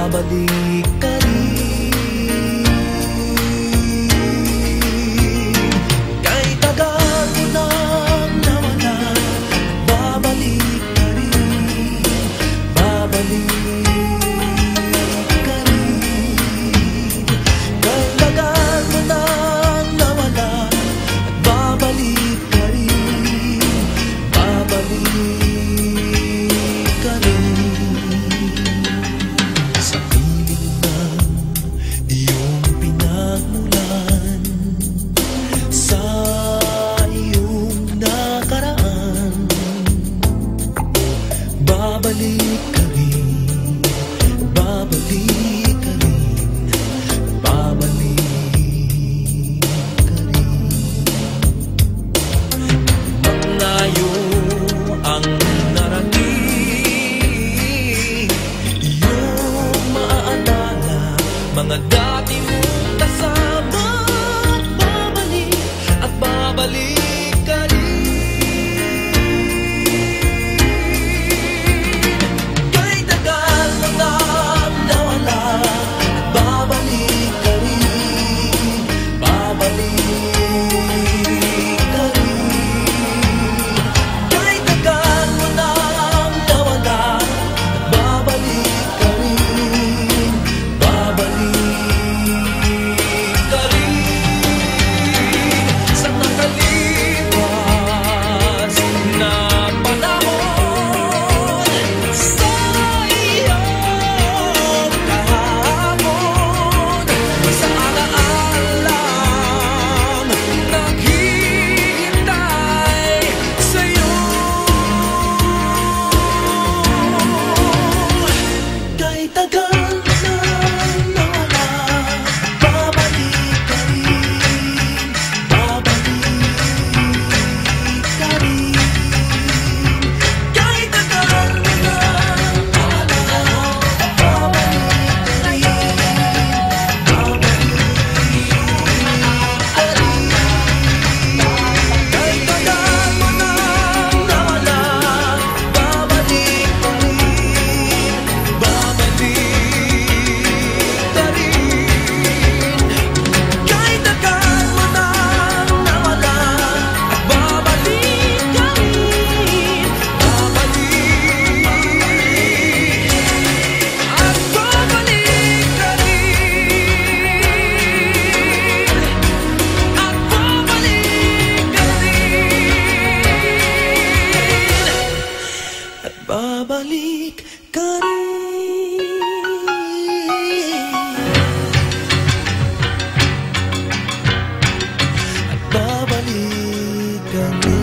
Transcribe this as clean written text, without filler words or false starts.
babalik ka rin. Kahit tagal mo nang nawala, babalik ka rin, babalik ka rin. Kahit tagal mo nang nawala, babalik ka rin, babalik ka rin. Sa piling ng iyong pinagmulan, sa iyong nakaraan, babalik ka rin, babalik ka rin, babalik ka rin. Maglayo ang narating, iyong maaalala mga dati mong kasama. Babalik at babalik ka rin. Kahit tagal mo nang nawala, babalik ka rin, babalik ka rin. Kahit tagal mo nang nawala, babalik ka rin, babalik ka rin. Sa nakalipas na panahon, sa iyong kahapon, sa alaalam naghihintay sa'yo. Kahit tagal mo nang nawala, babalik ka rin, babalik ka rin. Kahit tagal mo nang nawala, babalik ka rin, babalik ka rin. Kahit tagal mo nang nawala, babalik ka rin, babalik ka rin. Kahit tagal mo nang nawala, babalik ka rin, babalik at babalik ka rin, at babalik ka rin, at babalik ka rin, at babalik ka rin.